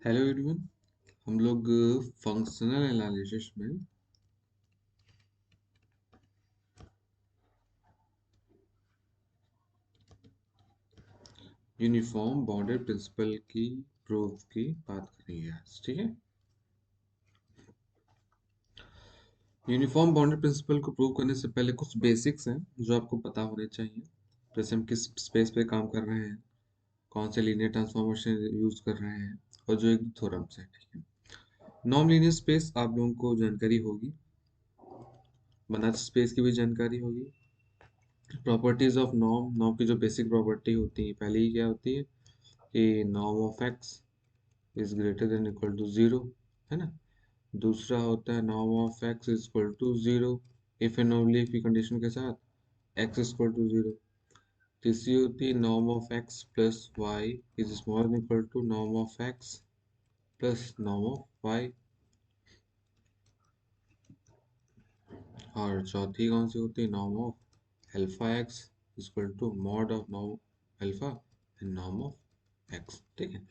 Hello everyone. हम लोग functional analysis में यूनिफॉर्म बाउंड्री प्रिंसिपल की प्रूफ की बात करेंगे आज। ठीक है, यूनिफॉर्म बाउंड्री प्रिंसिपल को प्रूव करने से पहले कुछ बेसिक्स हैं जो आपको पता होने चाहिए। जैसे हम किस स्पेस पे काम कर रहे हैं, कौन से लीनियर ट्रांसफॉर्मेशन यूज कर रहे हैं, और जो एक थ्योरम्स है। ठीक है, नॉन लीनियर स्पेस आप लोगों को जानकारी होगी, बनाच स्पेस की भी जानकारी होगी। प्रॉपर्टीज ऑफ नॉर्म, नॉर्म की जो बेसिक प्रॉपर्टी होती है, पहले ही क्या होती है कि norm of x is greater than equal to zero, है ना। दूसरा होता है norm of x is equal to zero if and only if की कंडीशन के साथ x is equal to zero. तीसरी होती है norm of x plus y is smaller than equal to norm of x plus norm of y. और चौथी कौन सी होती है, norm of alpha x is equal to mod of norm alpha and norm of x. ठीक है,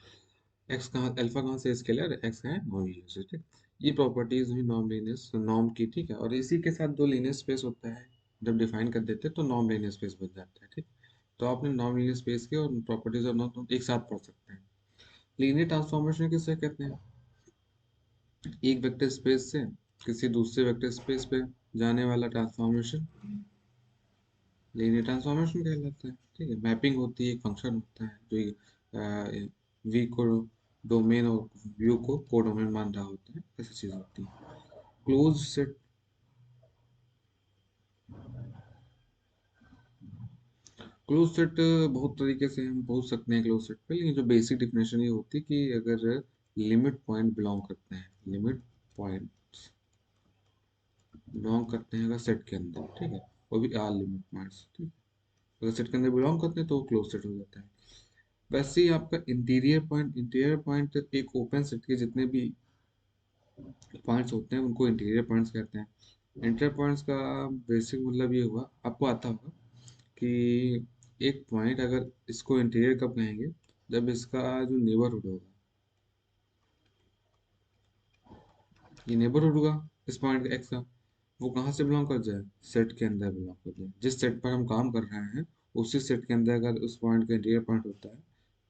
x कहाँ, alpha कहाँ से, स्केलर, एक्स है नॉन लीनियर से। ठीक, ये प्रॉपर्टीज हुई नॉन लीनियर नॉर्म की। ठीक है, और इसी के साथ दो लीनियर स्पेस होता है, जब डिफाइन कर देते हैं तो नॉन लीनियर स्पेस बन जाता है। ठीक, तो आपने नॉन लीनियर स्पेस के और प्रॉपर्टीज ऑफ नॉन एक साथ पढ़ सकते हैं। लीनियर ट्रांसफॉर्मेशन किसे कहते हैं, एक वेक्टर स्पेस से किसी दूसरे वेक्टर स्पेस पे जाने वाला ट्रांसफॉर्मेशन लीनियर ट्रांसफॉर्मेशन कहलाता है। ठीक है, मैपिंग होती है, एक फंक्शन होता है जो वी को डोमेन और व्यू को कोडोमेन मान रहा होता है, ऐसी चीज होती है। क्लोज सेट, क्लोज सेट बहुत तरीके से हम पूछ सकते हैं क्लोज सेट पे, लेकिन जो बेसिक डिफिनेशन ये होती है कि अगर लिमिट पॉइंट बिलोंग करते हैं, लिमिट पॉइंट बिलोंग करते हैं अगर सेट के अंदर, ठीक है, वो भी आर लिमिट पॉइंट्स, ठीक, अगर सेट के अंदर बिलोंग करते हैं तो वो क्लोज सेट हो जाता है। वैसे ही आपका इंटीरियर पॉइंट, इंटीरियर पॉइंट एक ओपन सेट के जितने भी पॉइंट्स होते हैं उनको इंटीरियर पॉइंट्स कहते हैं। इंटीरियर पॉइंट्स का बेसिक मतलब ये हुआ, आपको आता होगा कि एक पॉइंट अगर इसको इंटीरियर कब कहेंगे, जब इसका जो नेबरहुड होगा, ये नेबरहुड होगा इस पॉइंट एक्स का, वो कहाँ से बिलोंग कर जाए, सेट के अंदर बिलोंग कर जाए। जिस सेट पर हम काम कर रहे हैं उसी सेट के अंदर अगर उस पॉइंट का इंटीरियर पॉइंट होता है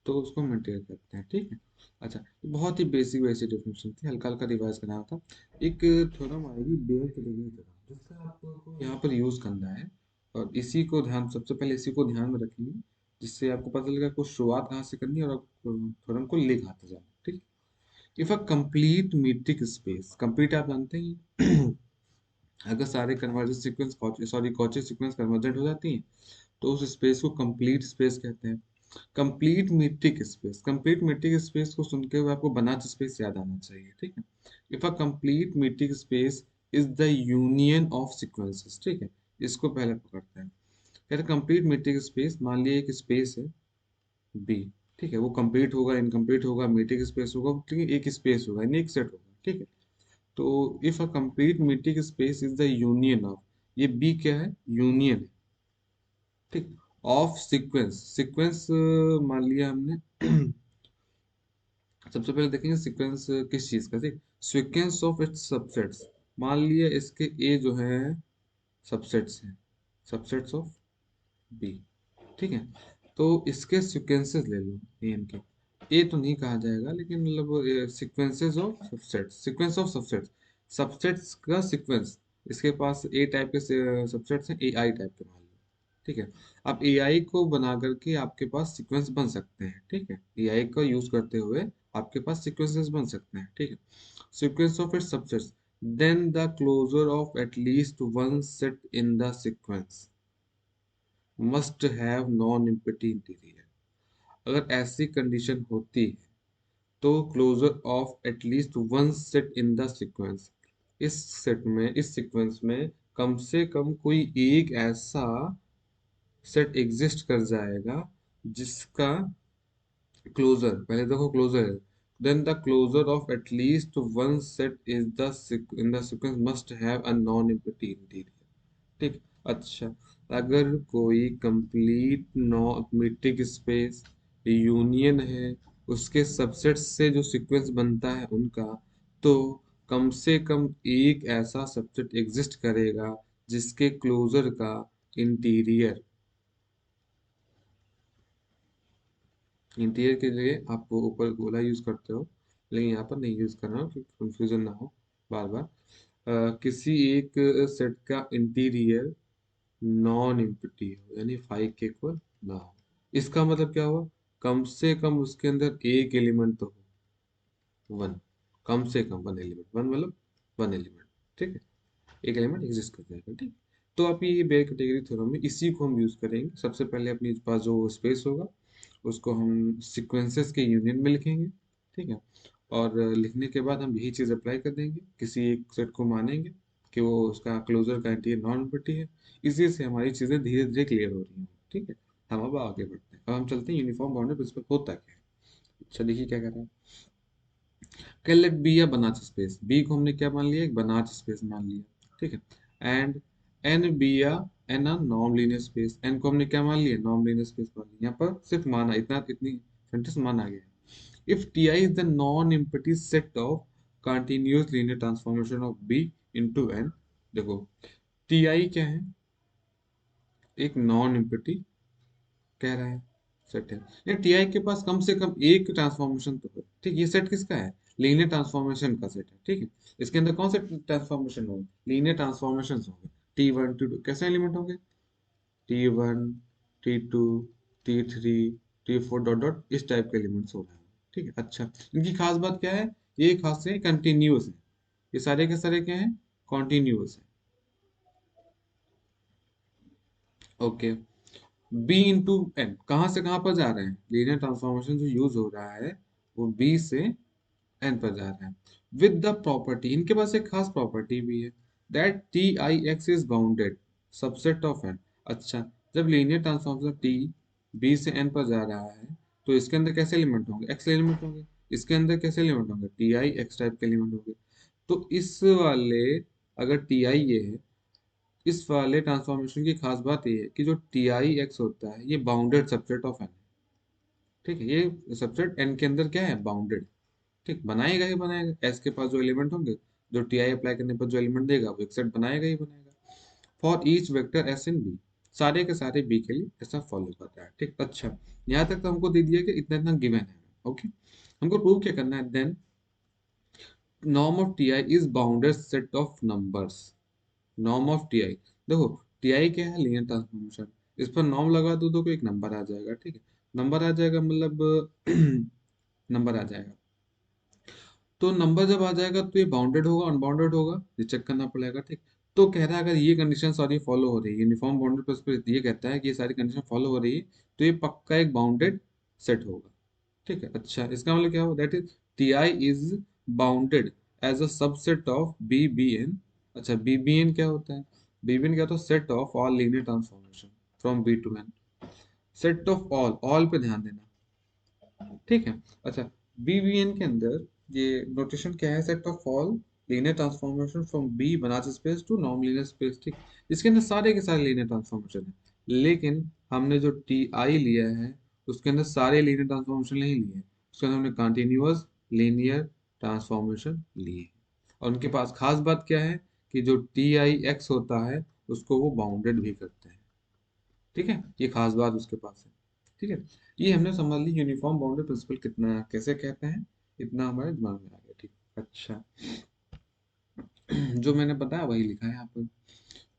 तो उसको हम इंटीरियर कहते हैं। ठीक है, अच्छा, ये बहुत ही बेसिक बेसिक डेफिनेशन थी, हल्का हल्का रिवाइज करना था। एक थ्योरम आएगी बेयर के थ्योरम, जिसका आपको यहाँ पर यूज करना है, और इसी को ध्यान, सबसे पहले इसी को ध्यान में रखेंगे, जिससे आपको पता लगेगा कुछ शुरुआत कहाँ से करनी है और थ्योरम को ले कहाँ जाना। ठीक, if a complete metric space, complete आप जानते हैं अगर सारे convergent sequence, sorry Cauchy sequence convergent हो जाती हैं तो उस स्पेस को कंप्लीट स्पेस कहते हैं। Complete metric space, complete metric space को सुन के हुए आपको बनाच स्पेस याद आना चाहिए। ठीक है, if a complete metric space is the union of sequences. ठीक है, इसको पहले पकड़ते हैं। कहते हैं कंप्लीट मीट्रिक स्पेस, मान लिया एक स्पेस है बी, ठीक है, वो कंप्लीट होगा, इनकम्प्लीट होगा, मीट्रिक स्पेस होगा, लेकिन एक स्पेस होगा, यानी एक सेट होगा। ठीक है, तो if a complete metric space is the union of, ये बी क्या है, यूनियन है, ठीक, ऑफ सीक्वेंस, सीक्वेंस मान लिया हमने सबसे पहले देखेंगे सीक्वेंस किस चीज का, ठीक, सीक्वेंस ऑफ इट्स सबसेट्स। मान लिया इसके ए जो है सबसेट्स हैं, सबसेट्स ऑफ बी, ठीक है, तो इसके सीक्वेंसेस ले लो ए एन के, ए तो नहीं कहा जाएगा लेकिन मतलब sequences of subsets, sequence of subsets, subsets का सीक्वेंस, इसके पास ए टाइप के सबसेट्स हैं, ए आई टाइप के मान लो। ठीक है, अब ए आई को बना करके आपके पास सीक्वेंस बन सकते हैं। ठीक है, ए आई का यूज करते हुए आपके पास सीक्वेंसेस बन सकते हैं। ठीक है, sequence of its subsets, then the closure of at least one set in the sequence must have non empty interior. अगर ऐसी कंडीशन होती है तो closure of at least one set in the sequence, इस सेट में, इस सीक्वेंस में कम से कम कोई एक ऐसा सेट एग्जिस्ट कर जाएगा जिसका क्लोजर, पहले देखो क्लोजर है, then the closure of at least one set is the in the sequence must have a non empty interior. ठीक, अच्छा, अगर कोई कंप्लीट नो मीट्रिक स्पेस यूनियन है, उसके सबसेट से जो सीक्वेंस बनता है उनका, तो कम से कम एक ऐसा सबसेट एग्जिस्ट करेगा जिसके क्लोजर का इंटीरियर, इंटीरियर के लिए आप वो ऊपर गोला यूज करते हो, लेकिन यहाँ पर नहीं यूज करना, कंफ्यूजन ना हो बार बार। किसी एक सेट का इंटीरियर नॉन एम्प्टी हो, यानी 5 के इक्वल ना हो। इसका मतलब क्या हुआ, कम से कम उसके अंदर एक एलिमेंट तो हो, वन, कम से कम वन एलिमेंट, वन मतलब वन एलिमेंट, ठीक है, एक एलिमेंट एग्जिस्ट कर जाएगा, ठीक। तो आप ये बेयर कैटेगरी थ्योरम में इसी को हम यूज करेंगे। सबसे पहले अपने पास जो स्पेस होगा उसको हम सीक्वेंसेस के यूनियन में लिखेंगे, ठीक है। और लिखने के बाद हम यही चीज अप्लाई कर देंगे, किसी एक सेट को मानेंगे कि वो उसका क्लोजर का इंटीरियर नॉन एम्प्टी है। इसी से हमारी चीजें धीरे धीरे क्लियर हो रही हैं, ठीक है। हम अब आगे बढ़ते हैं, अब हम चलते हैं यूनिफॉर्म बाउंड्री प्रिंसिपल होता क्या है। अच्छा देखिए क्या कर रहा है। कैन लेट बी या बनाच स्पेस, बी को हमने क्या मान लिया, एक बनाच स्पेस मान लिया, ठीक है। एंड एन बी या n a non linear space, n को हमने क्या मान लिया, नॉन लीनियर स्पेस मान लिया। यहाँ पर सिर्फ माना, इतना इतनी सेंटेंस माना गया है। If t i is the non empty set of continuous linear transformation of b into n, देखो टी आई क्या है, एक नॉन एम्प्टी कह रहा है सेट है, ये टीआई के पास कम से कम एक ट्रांसफॉर्मेशन तो है, ठीक। ये सेट किसका है, लीनियर ट्रांसफॉर्मेशन का सेट है, ठीक है। इसके अंदर कौन से ट्रांसफॉर्मेशन होंगे, लीनियर ट्रांसफॉर्मेशन होंगे। टी वन टी टू कैसे एलिमेंट होंगे, t one, t two, t three, t four dot dot, इस टाइप के एलिमेंट्स हो रहे हैं, ठीक है। अच्छा, इनकी खास बात क्या है, ये खास है कंटिन्यूअस है, ये सारे के सारे क्या है, कॉन्टिन्यूअस है, ओके। बी इंटू एन कहाँ से कहाँ पर जा रहे हैं, लीनियर ट्रांसफॉर्मेशन जो यूज हो रहा है वो बी से एन पर जा रहा है, विद द प्रॉपर्टी, इनके पास एक खास प्रॉपर्टी भी है, that T i x is bounded subset of n. अच्छा, जब लीनियर ट्रांसफॉर्मेशन टी बी से एन पर जा रहा है तो इसके अंदर कैसे एलिमेंट होंगे, एक्स एलिमेंट होंगे, इसके अंदर कैसे एलिमेंट होंगे, टी आई एक्स टाइप के एलिमेंट होंगे। तो इस वाले, अगर टी आई ये है, इस वाले ट्रांसफॉर्मेशन की खास बात ये है कि जो टी आई एक्स होता है ये बाउंडेड सबसेट ऑफ एन, ठीक है। ये सबसेट एन के अंदर क्या है, बाउंडेड, ठीक। बनाएगा ही बनाएगा, एस के पास जो एलिमेंट होंगे, जो टी आई अप्लाई करने पर जो एलिमेंट देगा वो एक सेट बनाएगा ही बनाएगा। For each vector s in b, सारे के सारे बी के लिए ऐसा फॉलो करता है, ठीक। अच्छा, यहाँ तक तो हमको दे दिया कि इतना इतना गिवन है, ओके। हमको प्रूव क्या करना है, then norm of T i is bounded set of numbers. Norm of T i, देखो टी आई क्या है, लीनियर ट्रांसफॉर्मेशन, इस पर नॉर्म लगा दो तो कोई एक नंबर आ जाएगा, ठीक है। नंबर आ जाएगा मतलब नंबर आ जाएगा, तो नंबर जब आ जाएगा तो ये बाउंडेड होगा अनबाउंडेड होगा, ये चेक करना पड़ेगा, ठीक। तो कह रहा है अगर ये कंडीशन सारी फॉलो हो रही है, यूनिफॉर्म बाउंडेड प्रिंसिपल ये कहता है कि ये सारी कंडीशन फॉलो हो रही है, तो ये पक्का एक बाउंडेड सेट होगा, ठीक है। अच्छा, इसका मतलब क्या होगा, that is t i is bounded as a subset of B b n. अच्छा, बी बी एन क्या होता है, बी बी एन क्या होता है, set of all linear transformation from b to n, set of all पे ध्यान देना, ठीक है। अच्छा, बीवीएन के अंदर ये नोटेशन क्या है, set of all linear transformation from b Banach space to non linear space, ठीक। इसके अंदर सारे के सारे लीनियर ट्रांसफॉर्मेशन है, लेकिन हमने जो टी आई लिया है उसके अंदर सारे लीनियर ट्रांसफॉर्मेशन नहीं लिए हैं, उसके अंदर हमने कंटिन्यूअस लीनियर ट्रांसफॉर्मेशन लिए हैं। और उनके पास खास बात क्या है कि जो टी आई एक्स होता है उसको वो बाउंडेड भी करते हैं, ठीक है। ये खास बात उसके पास है, ठीक है। ये हमने समझ ली यूनिफॉर्म बाउंड्री प्रिंसिपल कितना कैसे कहते हैं, इतना हमारे दिमाग में आ गया, ठीक। अच्छा, जो मैंने बताया वही लिखा है यहाँ पर।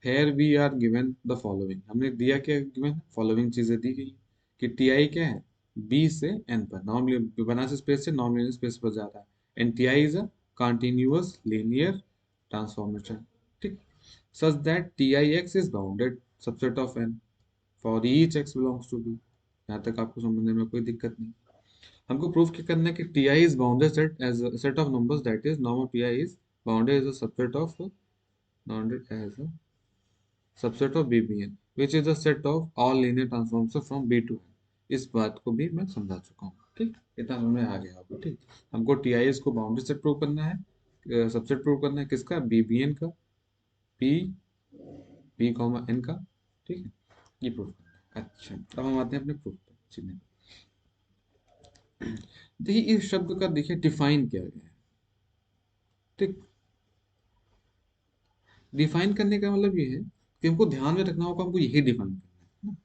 Here we are given the following, हमने दिया क्या, गिवन फॉलोइंग चीजें दी गई कि टी आई क्या है, बी से एन पर नॉन बना से स्पेस से नॉन लीनियर स्पेस पर जा रहा है, and T i is a continuous linear transformation, ठीक। Such that T i x is bounded subset of N for each x belongs to B. यहाँ तक आपको समझने में कोई दिक्कत नहीं। हमको प्रूफ क्या करना है कि t i is bounded set as a set of numbers, that is norm of T i is bounded as a subset of, bounded as a subset of B b n which is a set of all linear transforms from b to n. इस बात को भी मैं समझा चुका हूँ, ठीक। इतना समझ में आ गया आपको, ठीक। हमको टी आई को बाउंडेड सेट प्रूव करना है, सबसेट प्रूव करना है किसका, बी बी एन का, पी पी कॉमा एन का, ठीक है। ये प्रूव करना है। अच्छा, अब हम आते हैं अपने प्रूफ पे, देखिए इस शब्द का देखिए डिफाइन किया गया है। ठीक, डिफाइन करने का मतलब ये है कि हमको ध्यान में रखना होगा, हमको यही डिफाइन करना है ना।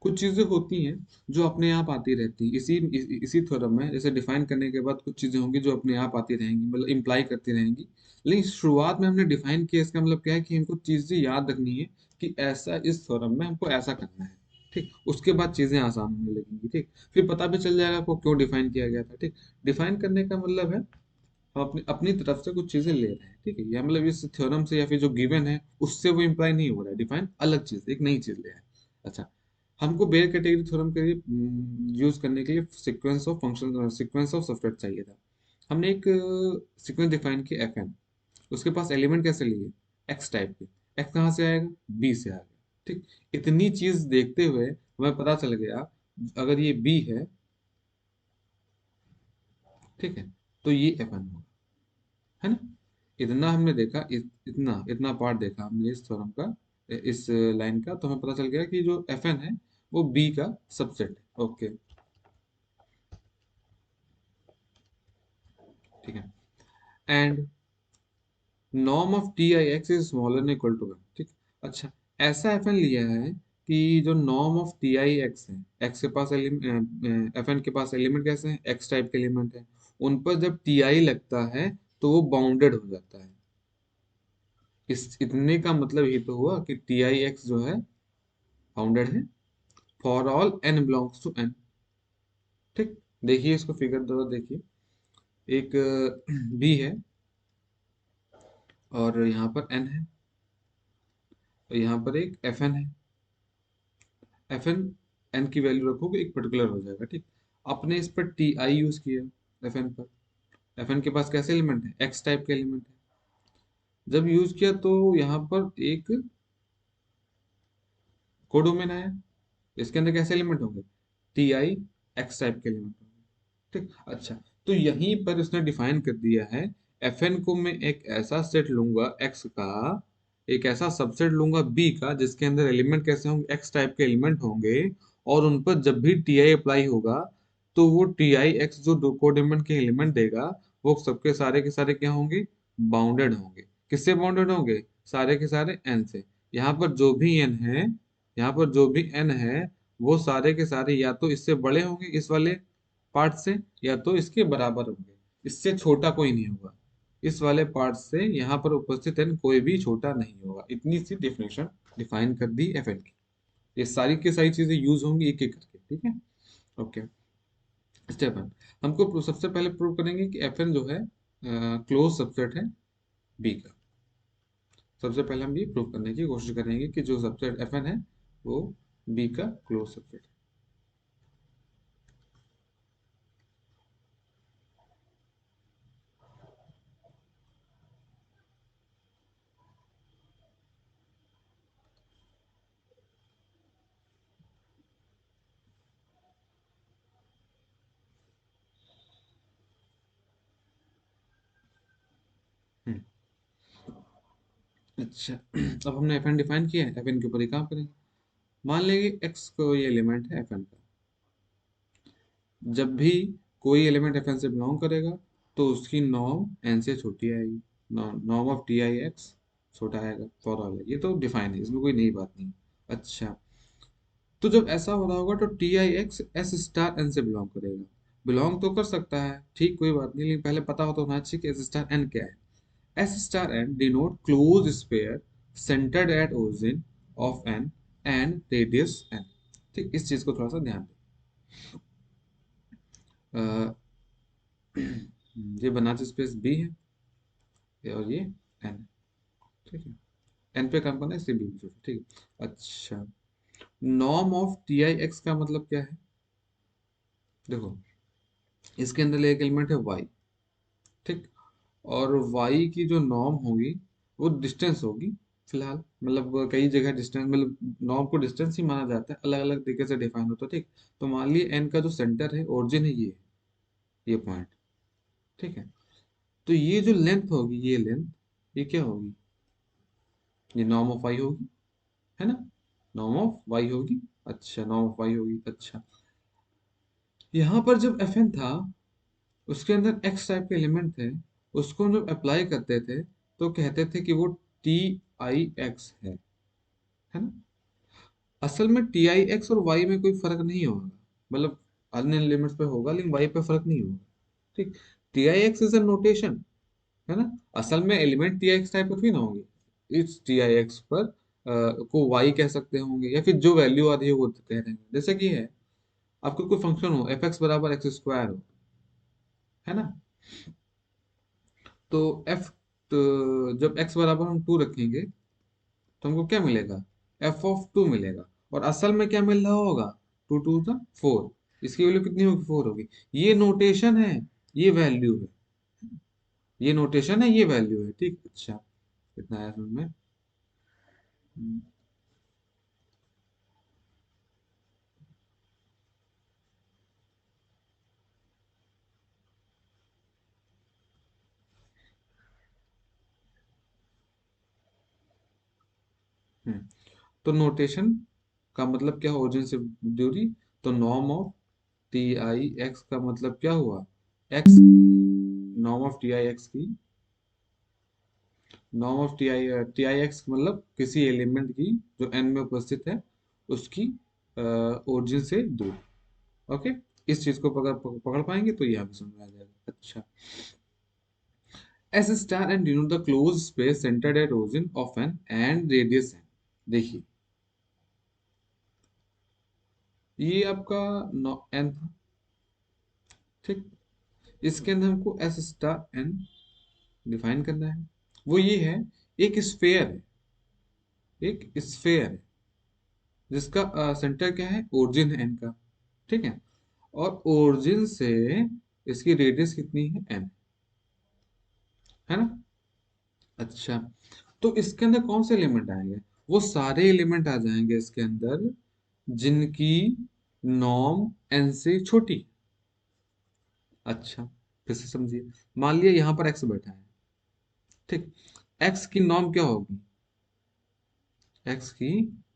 कुछ चीजें होती हैं जो अपने आप आती रहती हैं, इसी थ्योरम में जैसे डिफाइन करने के बाद कुछ चीजें होंगी जो अपने आप आती रहेंगी, मतलब इम्प्लाई करती रहेंगी। लेकिन शुरुआत में हमने डिफाइन किया, इसका मतलब क्या है कि हमको चीजें याद रखनी है कि ऐसा इस थ्योरम में हमको ऐसा करना है। ठीक, उसके बाद चीजें आसान होने लगेंगी। ठीक, फिर पता भी चल जाएगा आपको क्यों डिफाइन किया गया था। ठीक, डिफाइन करने का मतलब है हम अपनी अपनी तरफ से कुछ चीजें ले रहे हैं। ठीक है, या मतलब इस थ्योरम से या फिर जो गिवन है उससे वो इम्प्लाई नहीं हो रहा है, डिफाइन अलग चीज, एक नई चीज ले रहे हैं। अच्छा, हमको बेयर कैटेगरी थ्योरम के लिए यूज करने के लिए sequence of function, sequence of subset चाहिए था। हमने एक सीक्वेंस डिफाइन किया एफ एन, उसके पास एलिमेंट कैसे लिए, एक्स टाइप के। एक्स कहाँ से आएगा, बी से आएगा। ठीक, इतनी चीज देखते हुए हमें पता चल गया अगर ये बी है, ठीक है, तो ये एफ एन होगा, है ना। इतना हमने देखा, इतना इतना पार्ट देखा हमने इस थ्योरम का, इस लाइन का, तो हमें पता चल गया कि जो एफ एन है वो बी का सबसेट है। ओके, ठीक है। And norm of T i x is smaller than equal to one. ठीक, अच्छा, ऐसा एफ एन लिया है कि जो norm of T i x है, एक्स के पास एलिमेंट, एफ एन के पास एलिमेंट कैसे हैं, एक्स टाइप के एलिमेंट है, उन पर जब टी आई लगता है तो वो बाउंडेड हो जाता है। इस इतने का मतलब ये तो हुआ कि टी आई एक्स जो है बाउंडेड है for all n belongs to n. ठीक, देखिए इसको फिगर दो, देखिए एक बी है और यहाँ पर एन है, और यहाँ पर एक एफ एन है। एफ एन, एन की वैल्यू रखोगे एक पर्टिकुलर हो जाएगा। ठीक, आपने इस पर टी आई यूज किया एफ एन पर, एफ एन के पास कैसे एलिमेंट है, एक्स टाइप के एलिमेंट है। जब यूज किया तो यहाँ पर एक कोडोमेन आया, इसके अंदर कैसे एलिमेंट होंगे, टी आई एक्स टाइप के एलिमेंट होंगे। ठीक, अच्छा, तो यहीं पर उसने डिफाइन कर दिया है एफ एन को मैं एक ऐसा सेट लूंगा एक्स का, एक ऐसा सबसेट लूंगा बी का जिसके अंदर एलिमेंट कैसे होंगे, एक्स टाइप के एलिमेंट होंगे, और उन पर जब भी टी आई अप्लाई होगा तो वो टी आई एक्स जो दो कोडेमन के एलिमेंट देगा वो सबके सारे के सारे क्या होंगे, बाउंडेड होंगे। किससे बाउंडेड होंगे, सारे के सारे एन से। यहाँ पर जो भी एन है, यहाँ पर जो भी एन है वो सारे के सारे या तो इससे बड़े होंगे इस वाले पार्ट से, या तो इसके बराबर होंगे, इससे छोटा कोई नहीं होगा। इस वाले पार्ट से यहाँ पर उपस्थित एन कोई भी छोटा नहीं होगा। इतनी सी डेफिनेशन डिफाइन कर दी एफ एन की। ये सारी की सारी चीजें यूज होंगी एक एक करके। ठीक है, ओके। स्टेप वन, हमको सबसे पहले प्रूव करेंगे कि एफ एन जो है क्लोज सबसेट है बी का। सबसे पहले हम ये प्रूव करने की कोशिश करेंगे कि जो सबसेट एफ एन है वो बी का क्लोज सबसेट है। अच्छा, अब हमने एफ एन डिफाइन किया है, एफ एन के ऊपर ही काम करेंगे। मान लेंगे एक्स को ये एलिमेंट है एफ एन का, जब भी कोई एलिमेंट एफ एन से बिलोंग करेगा तो उसकी नॉर्म एन से छोटी आएगी। Norm of T i x छोटा आएगा फॉर ऑल, ये तो डिफाइन है, इसमें कोई नई बात नहीं। अच्छा, तो जब ऐसा हो रहा होगा तो t i x s star n से बिलोंग करेगा। बिलोंग तो कर सकता है, ठीक, कोई बात नहीं, लेकिन पहले पता होता होना चाहिए कि एस स्टार एन क्या है। S star n denote close sphere centered at origin of n and radius n. ठीक, इस चीज को थोड़ा सा ध्यान दें। ये बनाते स्पेस बी है, और ये एन है। ठीक है, एन पे काम करना है इसलिए बी, ठीक है। अच्छा, norm of T i x का मतलब क्या है, देखो इसके अंदर एक एलिमेंट है वाई। ठीक, और y की जो नॉर्म होगी वो डिस्टेंस होगी फिलहाल, मतलब कई जगह डिस्टेंस, मतलब नॉर्म को डिस्टेंस ही माना जाता है, अलग अलग तरीके से डिफाइन होता है। ठीक, तो मान लिए n का जो सेंटर है, ओरिजिन है ये पॉइंट। ठीक है, तो ये जो लेंथ होगी, ये लेंथ, ये क्या होगी, ये नॉर्म ऑफ y होगी, है ना, नॉर्म ऑफ y होगी। अच्छा, नॉर्म ऑफ y होगी। अच्छा, यहाँ पर जब Fn था, उसके अंदर x टाइप के एलिमेंट थे, उसको हम जब अप्लाई करते थे तो कहते थे कि वो टी आई एक्स है ना। असल में टी आई एक्स और वाई में कोई फर्क नहीं होगा, मतलब अन्य लिमिट्स पे होगा लेकिन वाई पे फर्क नहीं होगा। ठीक, T i x is a notation, है ना। असल में element T i x type के थोड़ी ना होंगे, इस टी आई एक्स पर को वाई कह सकते होंगे, या फिर जो वैल्यू आ रही है वो कह रहे हैं। जैसे कि है आपको कोई फंक्शन हो एफ एक्स बराबर एक्स स्क्वायर हो, है ना। तो एफ, तो जब एक्स बराबर हम 2 रखेंगे तो हमको क्या मिलेगा, एफ ऑफ 2 मिलेगा। और असल में क्या मिल रहा होगा, 2 2 था 4, इसकी वैल्यू कितनी होगी, 4 होगी। ये नोटेशन है, ये वैल्यू है, ये नोटेशन है, ये वैल्यू है। ठीक, अच्छा, कितना आया समझ में। हम्म, हम्म। तो नोटेशन का मतलब क्या, ओरिजिन से दूरी। तो norm of T i x का मतलब क्या हुआ, x, norm of T i x की, norm of T i x मतलब किसी एलिमेंट की जो एन में उपस्थित है, उसकी ओरिजिन से दूर। ओके, इस चीज को पकड़ पकड़ पाएंगे तो ये आपको समझ में आ जाएगा। अच्छा, s star and denote the close space centered at origin of n and radius n. देखिए, ये आपका एन था, ठीक। इसके अंदर हमको एस स्टार एन डिफाइन करना है। वो ये है, एक स्फेयर है, एक स्फेयर है जिसका सेंटर क्या है, ओरिजिन है एन का, ठीक है। और ओरिजिन से इसकी रेडियस कितनी है, एन, है ना। अच्छा, तो इसके अंदर कौन से एलिमेंट आएंगे, वो सारे एलिमेंट आ जाएंगे इसके अंदर जिनकी नॉर्म एन से छोटी। अच्छा, फिर से समझिए, मान लिया यहाँ पर एक्स बैठा है, ठीक। एक्स की नॉर्म क्या होगी, एक्स की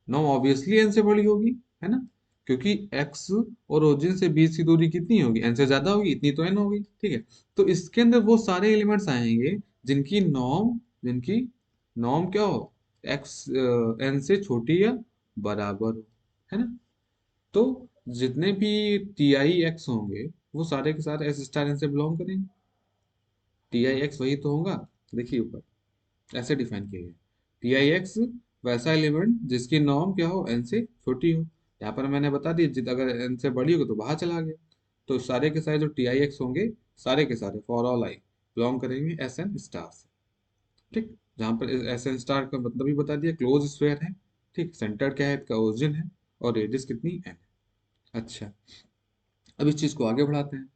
नॉर्म ऑब्वियसली एन से बड़ी होगी, है ना। क्योंकि एक्स और ओरिजिन से बीच की दूरी कितनी होगी, एन से ज्यादा होगी, इतनी तो एन होगी, ठीक है। तो इसके अंदर वो सारे एलिमेंट्स आएंगे जिनकी नॉर्म क्या हो, एक्स एन से छोटी या बराबर हो, है ना। तो जितने भी टी आई एक्स होंगे वो सारे के सारे एस स्टार एन से बिलोंग करेंगे। टी आई एक्स वही तो होगा, देखिए ऊपर ऐसे डिफाइन किया गया, टी आई एक्स वैसा एलिमेंट जिसकी नॉर्म क्या हो, एन से छोटी हो। यहाँ पर मैंने बता दी, जित अगर एन से बड़ी होगी तो बाहर चला गया। तो सारे के सारे जो टी आई एक्स होंगे, सारे के सारे फॉर ऑल आई बिलोंग करेंगे एस एन स्टार से, ठीक। जहाँ पर एस एन स्टार का मतलब भी बता दिया, क्लोज स्फेयर है, ठीक। सेंटर क्या है, इसका ओरिजिन है, और रेडियस कितनी, एन है। अच्छा, अब इस चीज को आगे बढ़ाते हैं।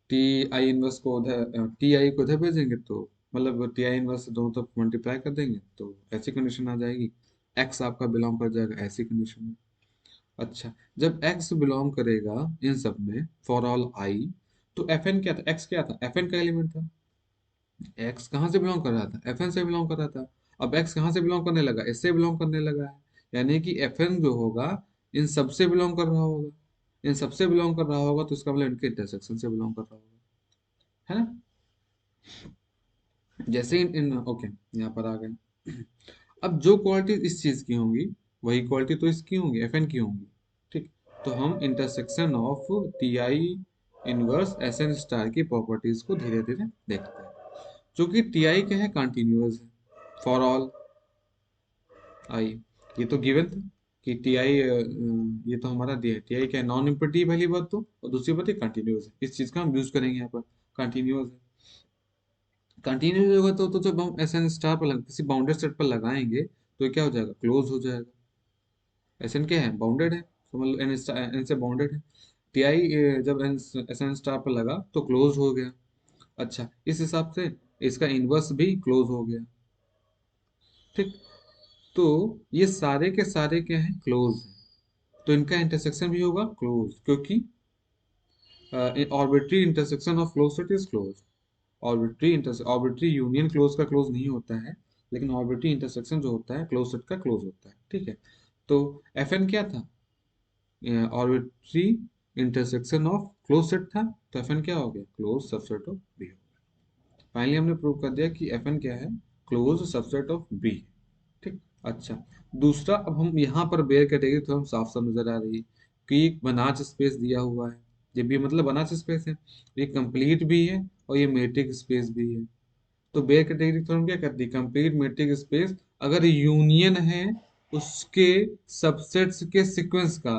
टी आई इनवर्स को उधर, टी आई को उधर भेजेंगे तो मतलब टी आई इनवर्स से दोनों तरफ मल्टीप्लाई कर देंगे तो ऐसी कंडीशन आ जाएगी, एक्स आपका बिलोंग कर जाएगा ऐसी कंडीशन में। अच्छा, जब एक्स बिलोंग करेगा इन सब में फॉर ऑल आई, तो एफ एन क्या था, एक्स क्या था, एफ एन का एलिमेंट था। एक्स कहाँ से बिलोंग कर रहा था, एफ एन से बिलोंग कर रहा था। अब एक्स कहाँ से बिलोंग करने लगा, एस से बिलोंग करने लगा है। यानी कि एफ एन जो होगा इन सबसे बिलोंग कर रहा होगा, इन सबसे बिलोंग कर रहा होगा, तो इसका मतलब इनके इंटरसेक्शन से बिलोंग कर रहा होगा, है ना। जैसे इन ओके, यहाँ पर आ गए। अब जो क्वालिटी इस चीज की होंगी वही क्वालिटी तो इसकी होंगी, एफ एन की होंगी, ठीक। तो हम intersection of T i inverse s n star की प्रॉपर्टीज को धीरे धीरे देखते हैं। जो कि टी आई क्या है, कंटिन्यूअस है फॉर ऑल आई, ये तो गिवन था कि टी आई, ये तो हमारा दिया है, टी आई क्या है, नॉन इम्पीटिव पहली बात तो, और दूसरी बात है कंटिन्यूअस है। इस चीज का हम यूज करेंगे यहाँ पर, कंटिन्यूअस है। कंटिन्यूस होगा तो जब हम एस एन स्टार पर किसी बाउंडेड सेट पर लगाएंगे तो ये क्या हो जाएगा, क्लोज हो जाएगा। एस एन क्या है, बाउंडेड है, तो मतलब एन से बाउंडेड है। टी आई जब एन एस एन स्टार पर लगा तो क्लोज हो गया। अच्छा, इस हिसाब से इसका इनवर्स भी क्लोज हो गया, ठीक। तो ये सारे के सारे क्या है, क्लोज है। तो इनका इंटरसेक्शन भी होगा क्लोज, क्योंकि arbitrary intersection of close set is close. Arbitrary union close का क्लोज नहीं होता है, लेकिन ऑर्बिटरी इंटरसेक्शन जो होता है क्लोज सेट का क्लोज होता है, ठीक है। तो एफ एन क्या था, arbitrary intersection of close set था, तो एफ एन क्या हो गया, close subset of b. Finally हमने प्रूव कर दिया कि एफ एन क्या है, क्लोज सबसेट ऑफ बी। ठीक। अच्छा, दूसरा, अब हम यहाँ पर बेयर कैटेगरी तो हम साफ साफ नजर आ रही है कि एक बनाच स्पेस दिया हुआ है, ये भी मतलब बनाच स्पेस है, ये कंप्लीट भी है और ये मैट्रिक स्पेस भी है। तो बेयर कैटेगरी थ्योरम क्या करती है, कंप्लीट मैट्रिक स्पेस अगर यूनियन है उसके सबसेट्स के सीक्वेंस का,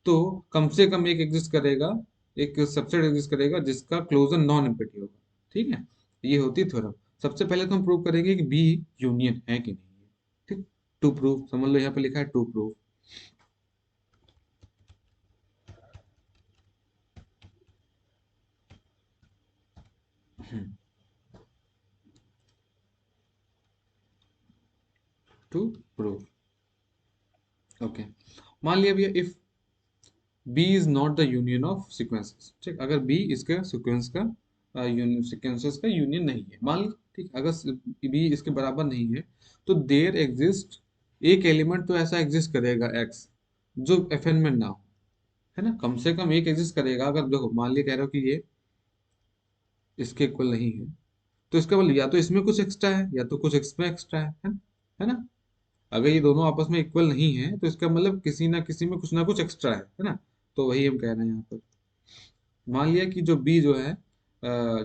तो कम से कम एक एग्जिस्ट करेगा, एक सबसेट एग्जिस्ट करेगा जिसका क्लोजर नॉन एम्प्टी होगा। ठीक है, ये होती है थ्योरम। सबसे पहले तो हम प्रूव करेंगे कि बी यूनियन है कि नहीं है। ठीक। टू प्रूव, समझ लो यहाँ पे लिखा है to prove. To prove, okay. मान लिया भैया if b is not the union of sequences. ठीक, अगर बी इसके सीक्वेंस का सीक्वेंसेस का यूनियन नहीं है, मान ली। ठीक, अगर बी इसके बराबर नहीं है, तो देयर एग्जिस्ट एक एलिमेंट तो ऐसा एग्जिस्ट करेगा एक्स जो एफ एन में ना हो, है ना, कम से कम एक एग्जिस्ट करेगा। अगर देखो मान लिया कह रहे हो कि ये इसके इक्वल नहीं है, तो इसका मतलब या तो इसमें कुछ एक्स्ट्रा है या तो कुछ इसमें एक्स्ट्रा है ना। अगर ये दोनों आपस में इक्वल नहीं है तो इसका मतलब किसी ना कुछ एक्स्ट्रा है ना। तो वही हम कह रहे हैं यहाँ पर। मान लिया कि जो बी जो है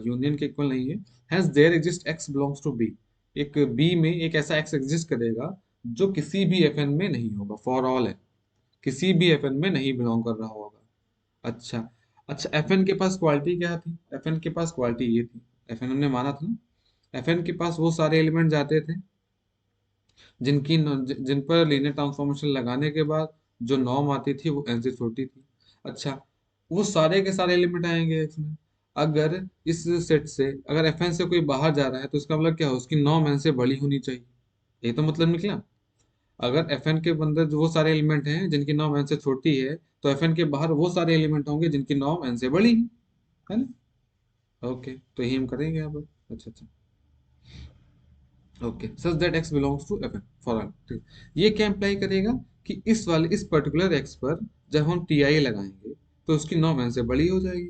यूनियन के इक्वल नहीं है, has there exist x belongs to b. एक बी में एक ऐसा एक्स एग्जिस्ट करेगा जो किसी भी एफ एन में नहीं होगा, फॉर ऑल है, किसी भी एफ एन में नहीं बिलोंग कर रहा होगा। अच्छा, अच्छा, एफ एन के पास क्वालिटी क्या थी, एफ एन के पास क्वालिटी ये थी, एफ एन हमने माना था ना, एफ एन के पास वो सारे एलिमेंट जाते थे जिन पर लीनियर ट्रांसफॉर्मेशन लगाने के बाद जो नॉर्म आती थी वो एन से छोटी थी। अच्छा, वो सारे के सारे एलिमेंट आएंगे इसमें। अगर इस सेट से अगर एफ एन से कोई बाहर जा रहा है तो इसका मतलब क्या हो, उसकी नॉर्म एन से बड़ी होनी चाहिए। ये तो मतलब निकला। अगर एफ एन के अंदर जो वो सारे एलिमेंट हैं जिनकी नॉर्म एन से छोटी है, तो एफ एन के बाहर वो सारे एलिमेंट होंगे जिनकी नॉर्म एन से बड़ी है ना। ओके, तो यही हम करेंगे यहाँ पर। अच्छा, अच्छा, okay, such that x belongs to f n for all. ठीक, ये क्या इम्प्लाई करेगा कि इस पर्टिकुलर एक्स पर जब हम टी आई लगाएंगे तो उसकी नॉर्म एन से बड़ी हो जाएगी,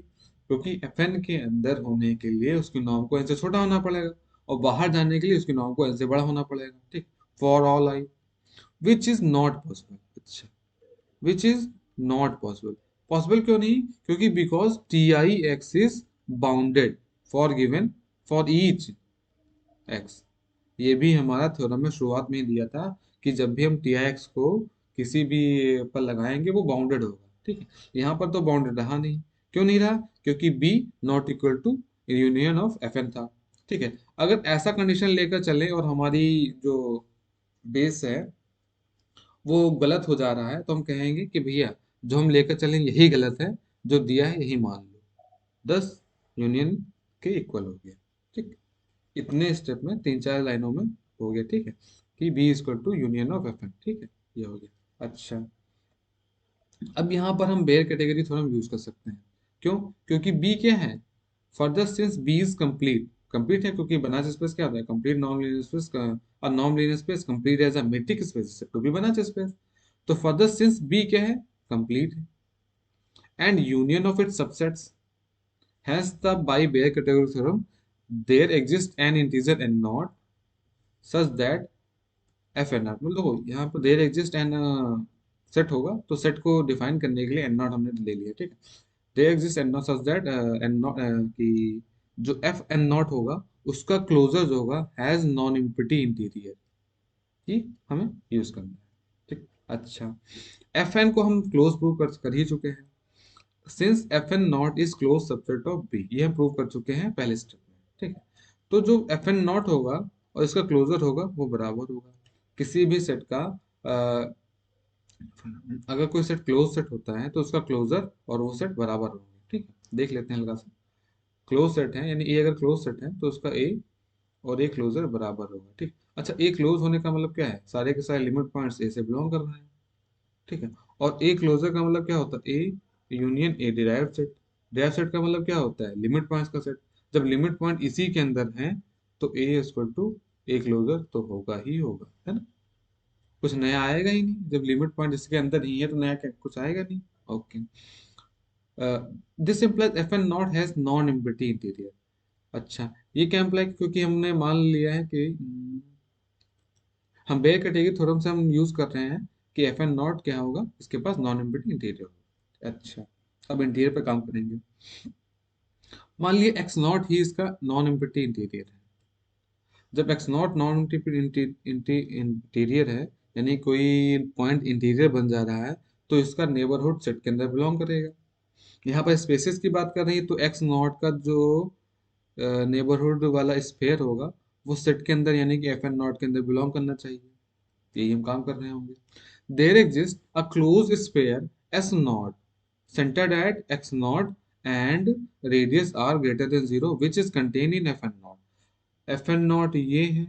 क्योंकि एफ एन के अंदर होने के लिए उसकी नॉर्म को एन से छोटा होना पड़ेगा और बाहर जाने के लिए उसकी नॉर्म को एन से बड़ा होना पड़ेगा। ठीक, for all i, which is not possible. अच्छा, which is not possible. Possible क्यों नहीं, क्योंकि because T i x is bounded for given for each x. ये भी हमारा थ्योरम में शुरुआत में ही दिया था कि जब भी हम टी आई एक्स को किसी भी पर लगाएंगे वो बाउंडेड होगा। ठीक है, यहाँ पर तो बाउंडेड रहा नहीं। क्यों नहीं रहा, क्योंकि b not equal to union of F n था। ठीक है, अगर ऐसा कंडीशन लेकर चले और हमारी जो बेस है वो गलत हो जा रहा है, तो हम कहेंगे कि भैया जो हम लेकर चलें यही गलत है, जो दिया है यही मान लो, 10 यूनियन के इक्वल हो गया। ठीक, इतने स्टेप में 3 4 लाइनों में हो गया। ठीक है, कि b equal to union of F n. ठीक है, ये हो गया। अच्छा, अब यहाँ पर हम बेयर कैटेगरी थोड़ा यूज कर सकते हैं। क्यों, क्योंकि बी क्या है, further since b is complete, complete है क्योंकि बनाच स्पेस क्या होता है, कंप्लीट नॉन लीनियर स्पेस और non linear space complete as a metric space to be Banach space. तो फर्दर सिंस बी क्या है, कंप्लीट है, and union of its subsets, hence the by Bayer category theorem there exists an integer n naught such that f n naught, मतलब देखो यहाँ पर देर exist N set होगा, तो सेट को डिफाइन करने के लिए एन नॉट हमने ले लिया। ठीक है, there exist n naught such that n naught कि जो एफ एन नॉट होगा उसका क्लोजर जो होगा हैज नॉन इम्पिटी इंटीरियर, ये हमें यूज करना है। ठीक, अच्छा, एफ एन को हम क्लोज प्रूव कर ही चुके हैं। Since f n naught is close subset of b, ये हम प्रूव कर चुके हैं पहले स्टेप में। ठीक है, तो जो एफ एन नॉट होगा और इसका क्लोजर होगा वो बराबर होगा किसी भी सेट का। अ, अगर कोई सेट क्लोज सेट होता है तो उसका क्लोजर और वो सेट बराबर होंगे। ठीक है, देख लेते हैं हल्का सा। क्लोज सेट है यानी ए अगर क्लोज सेट है तो उसका ए और ए क्लोजर बराबर होगा। ठीक, अच्छा, ए क्लोज होने का मतलब क्या है, सारे के सारे लिमिट पॉइंट्स ए से बिलोंग कर रहे हैं। ठीक है, और ए क्लोजर का मतलब क्या होता है, A union A derived set. Derived set का मतलब क्या होता है, लिमिट पॉइंट्स का सेट। जब लिमिट पॉइंट इसी के अंदर है तो ए इक्वल टू ए क्लोजर तो होगा ही होगा, है ना। कुछ नया आएगा ही नहीं, जब लिमिट पॉइंट इसके अंदर ही है तो नया क्या कुछ आएगा नहीं। Okay, this implies f n naught has non empty interior. अच्छा, ये क्या इम्प्लाई, क्योंकि हमने मान लिया है कि हम बेयर कैटेगरी थ्योरम से हम यूज कर रहे हैं कि एफ एन नॉट क्या होगा, इसके पास नॉन एम्प्टी इंटीरियर होगा। अच्छा, अब इंटीरियर पे काम करेंगे। मान लिया एक्स नॉट ही इसका नॉन एम्प्टी इंटीरियर है। जब एक्स नॉट नॉन इंटीरियर है, यानी कोई पॉइंट इंटीरियर बन जा रहा है, तो इसका नेबरहुड सेट के अंदर बिलोंग करेगा। यहाँ पर स्पेसेस की बात कर रही है, तो एक्स नॉट का जो नेबरहुड वाला स्फेयर होगा, वो सेट के अंदर यानी कि एफ एन नॉट के अंदर बिलोंग करना चाहिए। यही हम काम कर रहे होंगे। There exist a close sphere s naught centered at x naught and radius r greater than 0 which is contained in fn naught। fn naught ये है,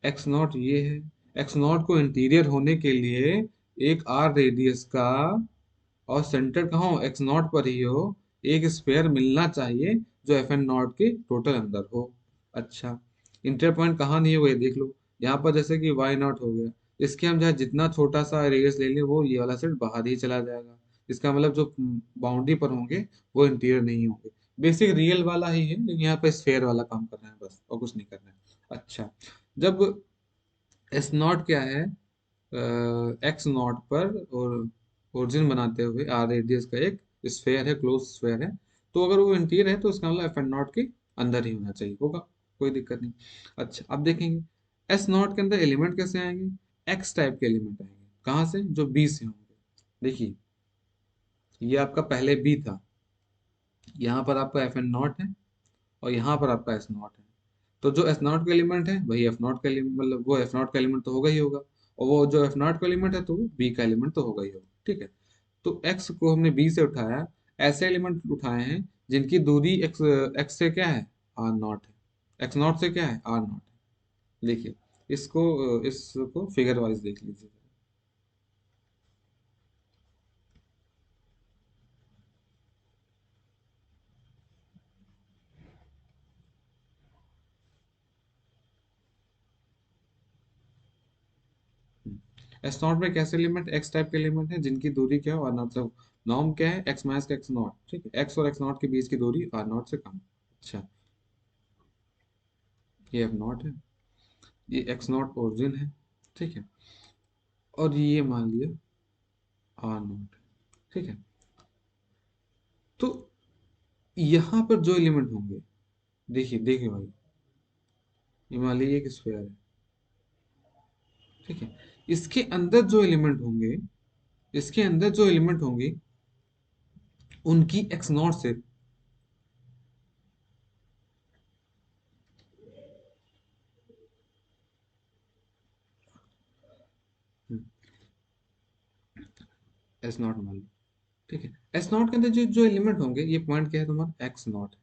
x naught ये है। x naught को इंटीरियर होने के लिए एक r रेडियस का और सेंटर कहाँ हो, एक्स नॉट पर ही हो, एक स्पेयर मिलना चाहिए जो एफ एन नॉट के टोटल अंदर हो। अच्छा, इंटर पॉइंट कहाँ नहीं होगा ये देख लो। यहाँ पर जैसे कि वाई नॉट हो गया, इसके हम चाहे जितना छोटा सा रेडियस ले लें, वो ये वाला सेट बाहर ही चला जाएगा। इसका मतलब जो बाउंड्री पर होंगे वो इंटीरियर नहीं होंगे। बेसिक रियल वाला ही है, लेकिन यहाँ पे स्फेयर वाला काम कर रहे हैं बस, और कुछ नहीं कर रहे हैं। अच्छा, जब एस नॉट क्या है, एक्स नॉट पर और ओरिजिन बनाते हुए आर रेडियस का एक स्फेयर है, क्लोज स्फेयर है, तो अगर वो इंटीरियर है तो इसका मतलब एफ एन नॉट के अंदर ही होना चाहिए, होगा, कोई दिक्कत नहीं। अच्छा, अब देखेंगे एस नॉट के अंदर एलिमेंट कैसे आएंगे, एक्स टाइप के एलिमेंट आएंगे। कहाँ से, जो बी से होंगे। देखिए, ये आपका पहले बी था, यहाँ पर आपका एफ एन नॉट है, और यहाँ पर आपका एस नॉट है। तो जो एस नॉट का एलिमेंट है वही एफ नॉट का एलिमेंट, मतलब वो एफ नॉट का एलिमेंट तो होगा ही होगा, और वो जो एफ नॉट का एलिमेंट है तो वो बी का एलिमेंट तो होगा ही होगा। ठीक है, तो एक्स को हमने बी से उठाया, ऐसे एलिमेंट उठाए हैं जिनकी दूरी एक्स एक्स से क्या है, आर नॉट है। एक्स नॉट से क्या है, आर नॉट है। देखिए, इसको फिगर वाइज देख लीजिए। एस नॉट में कैसे एलिमेंट, एक्स टाइप के एलिमेंट है जिनकी दूरी क्या हो, आर नॉट, मतलब नॉर्म क्या है, एक्स माइनस एक्स नॉट। ठीक है, एक्स और एक्स नॉट के बीच की दूरी आर नॉट से कम। अच्छा, ये एफ नॉट है, ये एक्स नॉट ओरिजिन है। ठीक है, और ये मान लिया आर नॉट। ठीक है, तो यहाँ पर जो एलिमेंट होंगे, देखिए देखिए भाई, ये मान लीजिए एक स्क्वायर है। ठीक है, इसके अंदर जो एलिमेंट होंगे, इसके अंदर जो एलिमेंट होंगे उनकी एक्स नॉट से, एस नॉट मान लो। ठीक है, एस नॉट के अंदर जो जो एलिमेंट होंगे, ये पॉइंट क्या है तुम्हारा, एक्स नॉट है,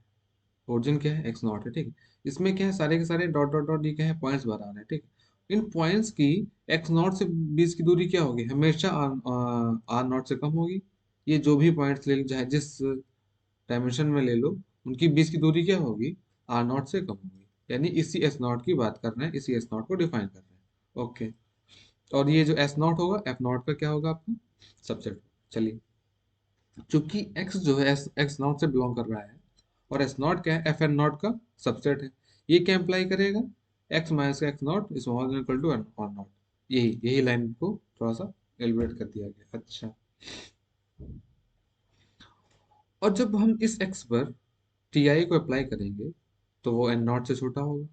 ओरिजिन क्या है, एक्स नॉट है। ठीक है, इसमें क्या है, सारे के सारे डॉट डॉट डॉट, ये क्या है, पॉइंट्स बाहर आ रहे हैं। ठीक है, इन पॉइंट्स की एक्स नॉट से बीच की दूरी क्या होगी, हमेशा आर नॉट से कम होगी। ये जो भी पॉइंट्स ले लो, चाहे जिस डायमेंशन में ले लो, उनकी बीच की दूरी क्या होगी, आर नॉट से कम होगी। यानी इसी एस नॉट की बात कर रहे हैं, इसी एस नॉट को डिफाइन कर रहे हैं। ओके, और ये जो एस नॉट होगा, एफ नॉट का क्या होगा आपका सबसेट। चलिए, चूंकि एक्स जो है एस एक्स नॉट से बिलोंग कर रहा है, और एस नॉट क्या है, एफ एन नॉट का सबसेट है, ये क्या इंप्लाई करेगा, x minus x naught small equal to n और नॉट। यही यही लाइन को थोड़ा सा एलिब्रेट कर दिया गया। अच्छा, और जब हम इस एक्स पर टी आई को अप्लाई करेंगे, तो वो एन नॉट से छोटा होगा।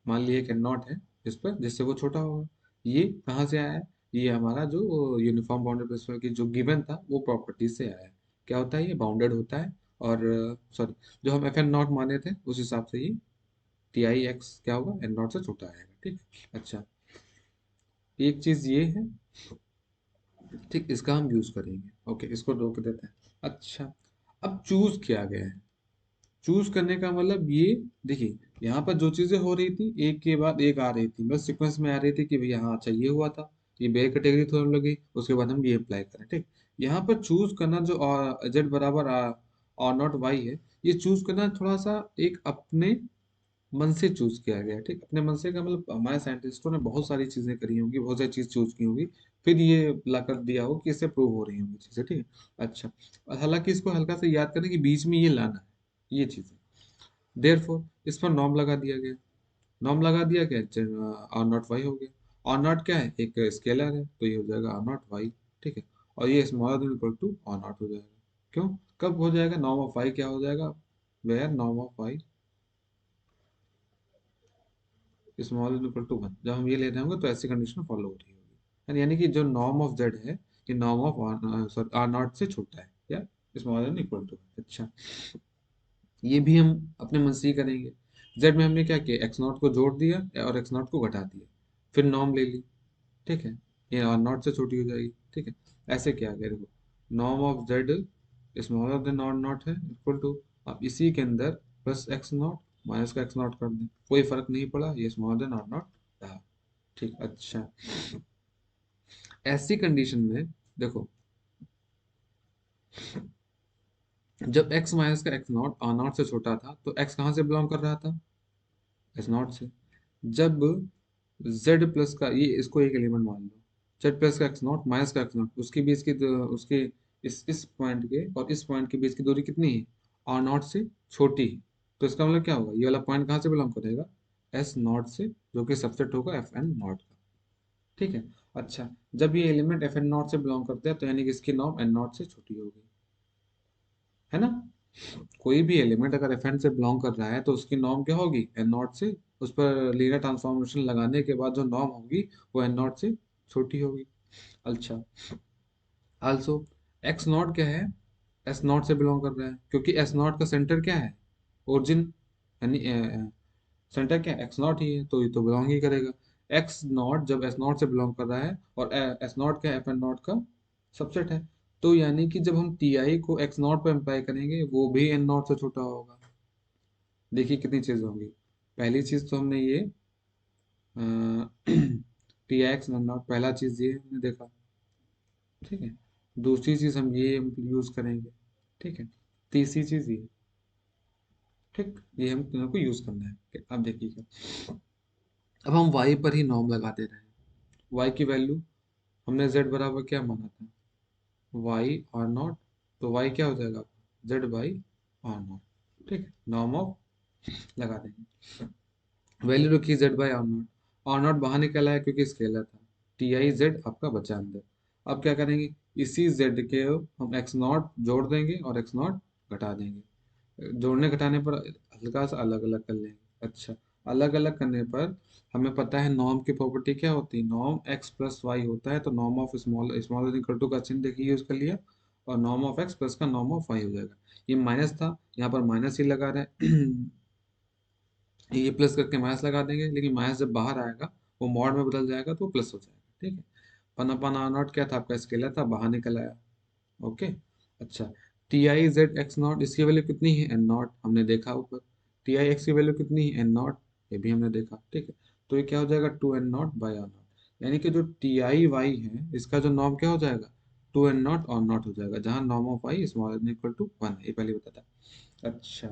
मान लिया कि एन नॉट है इस पर, जिससे वो छोटा होगा। ये कहाँ से आया है, ये हमारा जो यूनिफॉर्म बाउंडेड प्रिंसिपल की जो गिवन था वो प्रॉपर्टीज से आया है। क्या होता है, ये बाउंडेड होता है, और सॉरी, जो हम एफ एन नॉट माने थे उस हिसाब से ये टी आई एक्स क्या होगा, एन नॉट से छोटा आएगा। ठीक, अच्छा, एक चीज ये है। ठीक, इसका हम यूज करेंगे। ओके, इसको रोक देते हैं। अच्छा, अब चूज किया गया है। चूज करने का मतलब ये, देखिए, यहाँ पर जो चीजें हो रही थी एक के बाद एक आ रही थी, बस सीक्वेंस में आ रही थी कि भैया हाँ अच्छा ये हुआ था, ये बेयर कैटेगरी थ्योरम लगी, उसके बाद हम ये अप्लाई करें। ठीक, यहाँ पर चूज करना जो जेड बराबर आर नॉट वाई है, ये चूज करना थोड़ा सा एक अपने मन से चूज किया गया, ठीक, अपने मन से का मतलब हमारे साइंटिस्टों ने बहुत सारी चीजें करी होंगी, बहुत सारी चीज चूज की होगी, फिर ये ला कर दिया हो कि इससे प्रूव हो रही होंगी चीजें, ठीक है। अच्छा, और हालांकि इसको हल्का से याद करें कि बीच में ये लाना है ये चीजें, देयरफॉर इस पर नॉर्म लगा दिया गया, नॉर्म लगा दिया गया, आर नॉट वाई हो गया। आर नॉट क्या है, एक स्केलर है, तो ये हो जाएगा आर नॉट वाई, ठीक है। और ये smaller than equal to r naught हो जाएगा। क्यों, कब हो जाएगा, नॉर्म ऑफ वाई क्या हो जाएगा, where norm of y small than equal to one, जब हम ये ले रहे होंगे तो ऐसी कंडीशन फॉलो हो रही होगी। यानी कि जो नॉर्म ऑफ जेड है, ये norm of sorry r naught से छोटा है या स्मॉलर देन इक्वल टू। अच्छा, ये भी हम अपने मन से ही करेंगे। जेड में हमने क्या किया, एक्स नॉट को जोड़ दिया और एक्स नॉट को घटा दिया, फिर नॉर्म ले ली, ठीक है, ये आर नॉट से छोटी हो जाएगी, ठीक है। ऐसे क्या है, देखो, norm of Z smaller than r naught है इक्वल टू, अब इसी के अंदर प्लस एक्स नॉट माइनस का एक्स नॉट कर दें, कोई फर्क नहीं पड़ा, ये स्मॉलर देन आर नॉट रहा, ठीक। अच्छा, ऐसी कंडीशन में देखो, जब x माइनस का एक्स नॉट आर नॉट से छोटा था तो x कहाँ से बिलोंग कर रहा था, एस नॉट से। जब z प्लस का, ये इसको एक एलिमेंट मान लो, z प्लस का एक्स नॉट माइनस का एक्स नॉट, उसके बीच की उसके इस पॉइंट के और इस पॉइंट के बीच की दूरी कितनी है, आर नॉट से छोटी है, तो इसका मतलब क्या होगा, ये वाला पॉइंट कहाँ से बिलोंग करेगा, एस नॉट से, जो कि सबसेट होगा एफ एन नॉट का, ठीक है। अच्छा, जब ये एलिमेंट एफ एन नॉट से बिलोंग करते हैं तो यानी कि इसकी नॉर्म एन नॉट से छोटी होगी, है ना। कोई भी एलिमेंट अगर एफ एन से बिलोंग कर रहा है तो उसकी नॉर्म क्या होगी, एन नॉट से, उस पर लीनियर ट्रांसफॉर्मेशन लगाने के बाद जो नॉर्म होगी वो एन नॉट से छोटी होगी। अच्छा, आल्सो एक्स नॉट क्या है, एस नॉट से बिलोंग कर रहा है, क्योंकि एस नॉट का सेंटर क्या है, ओरिजिन, यानी सेंटर क्या है, एक्स नॉट ही है, तो ये तो बिलोंग ही करेगा। एक्स नॉट जब एस नॉट से बिलोंग कर रहा है और एस नॉट क्या है, एफ एन नॉट का सबसेट है, तो यानी कि जब हम टी आई को एक्स नॉट पर अप्लाई करेंगे वो भी एन नॉट से छोटा होगा। देखिए कितनी चीज होंगी, पहली चीज तो हमने ये टी एक्स एन नॉट, पहला चीज ये हमने देखा, ठीक है। दूसरी चीज हम ये यूज करेंगे, ठीक है। तीसरी चीज ये, ठीक, ये हम तीनों को यूज करना है, ठीक? अब देखिएगा, अब हम y पर ही नॉर्म लगा दे रहे हैं, y की वैल्यू हमने z बराबर क्या माना था, y आर नॉट, तो y क्या हो जाएगा, z बाई आर नॉट, ठीक है, नॉर्म ऑफ लगा देंगे, वैल्यू रखी z बाई आर नॉट बाहर निकला है क्योंकि स्केलर था, टी आई जेड आपका बचा अंदर। अब क्या करेंगे, इसी z के हम x नॉट जोड़ देंगे और x नॉट घटा देंगे, जोड़ने घटाने पर हल्का सा अलग अलग कर लेंगे। अच्छा, अलग अलग करने पर हमें पता है नॉर्म की प्रॉपर्टी क्या होती है, नॉर्म एक्स प्लस वाई होता है, तो norm of small small equal to का चिन्ह देखिए यूज कर लिया, और नॉर्म ऑफ एक्स प्लस का नॉर्म ऑफ वाई हो जाएगा। ये माइनस था, यहाँ पर माइनस ही लगा रहे हैं ये प्लस करके माइनस लगा देंगे, लेकिन माइनस जब बाहर आएगा वो मॉड में बदल जाएगा तो वो प्लस हो जाएगा, ठीक है। पन अपन आर नॉट क्या था, आपका स्केलर था, बाहर निकल आया, ओके। अच्छा, T I Z x not, इसकी वैल्यू कितनी है, एन नॉट, हमने देखा ऊपर। टी आई एक्स की वैल्यू कितनी है, एन नॉट, ये भी हमने देखा, ठीक है। तो ये क्या हो जाएगा, two n naught by r naught, यानी कि जो टी आई वाई है इसका जो नॉर्म क्या हो जाएगा, टू एन नॉट और नॉट हो जाएगा, जहां norm of i small n equal to one है, ये पहले बताया था। अच्छा,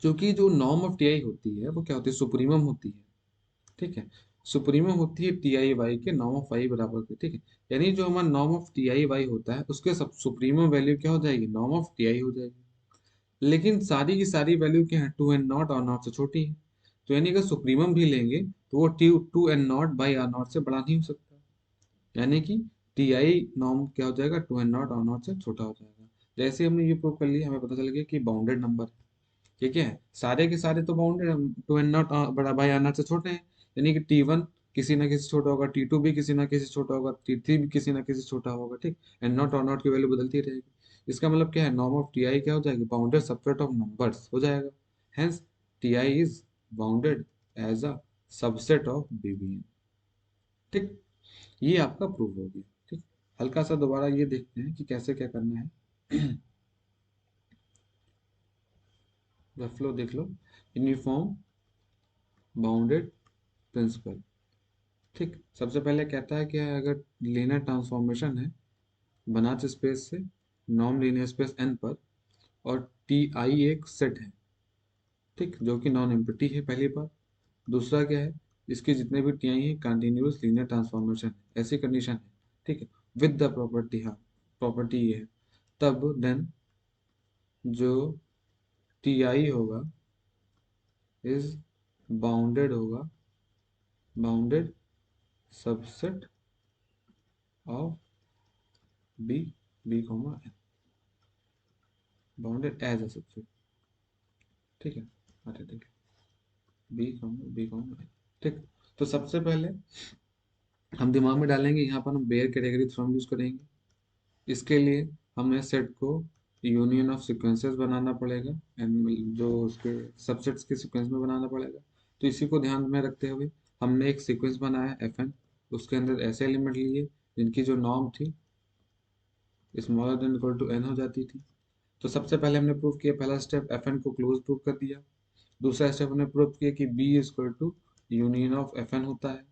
क्योंकि जो नॉर्म ऑफ टी आई होती है वो क्या होती है, सुप्रीमम होती है, ठीक है। सुप्रीमम होती है टी आई वाई के नॉर्म ऑफ वाई बराबर के, ठीक है। यानी जो हमारा norm of T i y होता है उसके सब सुप्रीमम वैल्यू क्या हो जाएगी, नॉर्म ऑफ टी आई हो जाएगी, लेकिन सारी की सारी वैल्यू क्या है, टू एन नॉट और नॉट से छोटी है, तो यानी अगर सुप्रीमम भी लेंगे तो वो two n naught by r naught से बड़ा नहीं हो सकता, यानी कि टी आई नॉर्म क्या हो जाएगा, टू एन नॉट और नॉट से छोटा हो जाएगा। जैसे हमने ये प्रूव कर लिया, हमें पता चल गया कि बाउंडेड नंबर, ठीक है, सारे के सारे तो बाउंडेड, टू एन नॉट बड़ा बाई आर नॉट से छोटे हैं, यानी कि टी वन किसी ना किसी छोटा होगा, टी टू भी किसी ना किसी छोटा होगा, टी थ्री भी किसी ना किसी छोटा होगा, ठीक। एन नॉट और नॉट की वैल्यू बदलती रहेगी, इसका मतलब क्या है, नॉर्म ऑफ टी आई क्या हो जाएगी, बाउंडेड सबसेट ऑफ नंबर्स हो जाएगा, hence T i is bounded as a subset of BBN, ठीक। ये आपका प्रूव हो गया, ठीक। हल्का सा दोबारा ये देखते हैं कि कैसे क्या करना है फ्लो देख लो, यूनिफॉर्म बाउंडेड प्रिंसिपल, ठीक। सबसे पहले कहता है कि अगर लीनियर ट्रांसफॉर्मेशन है बनाच स्पेस से नॉन लीनियर स्पेस एन पर, और टी आई एक सेट है, ठीक, जो कि नॉन एम्प्टी है पहली बार। दूसरा क्या है, इसके जितने भी टी आई है कंटिन्यूस लीनियर ट्रांसफॉर्मेशन, ऐसी कंडीशन है, ठीक है, विद द प्रॉपर्टी, हाँ प्रॉपर्टी ये है, तब देन जो टी आई होगा इज बाउंडेड होगा, bounded subset of B, B comma N, bounded as a subset, ठीक है, अच्छा ठीक है, बी कॉमा एन, ठीक। तो सबसे पहले हम दिमाग में डालेंगे, यहाँ पर हम बेयर कैटेगरी थ्योरम यूज करेंगे। इसके लिए हमें सेट को यूनियन ऑफ सीक्वेंसेस बनाना पड़ेगा, एंड जो उसके सबसेट्स के सीक्वेंस में बनाना पड़ेगा। तो इसी को ध्यान में रखते हुए हमने एक सीक्वेंस बनाया एफ एन, उसके अंदर ऐसे एलिमेंट लिए जिनकी जो नॉर्म थी smaller than equal to n हो जाती थी। तो सबसे पहले हमने प्रूव किया, पहला स्टेप एफ एन को क्लोज प्रूव कर दिया। दूसरा स्टेप हमने प्रूव किया कि B is equal to union of F N होता है।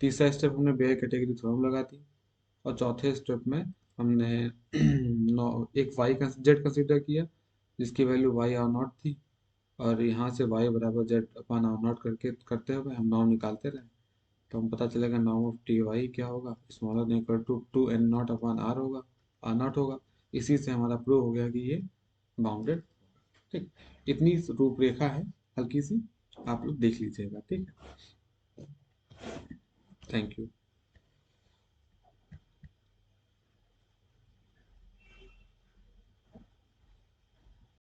तीसरा स्टेप हमने बेयर कैटेगरी थ्योरम लगा दी। और चौथे स्टेप में हमने एक वाई जेड कंसिडर किया जिसकी वैल्यू वाई आर नॉट थी, और यहाँ से वाई बराबर जेड अपन आर नॉट करके करते हुए हम नॉर्म निकालते रहे। तो हम पता चलेगा नॉर्म ऑफ टी वाई क्या होगा, smaller than equal to two n naught upon r होगा, आर नॉट होगा। इसी से हमारा प्रूव हो गया कि ये बाउंडेड, ठीक। इतनी रूपरेखा है हल्की सी, आप लोग देख लीजिएगा, ठीक। Thank you.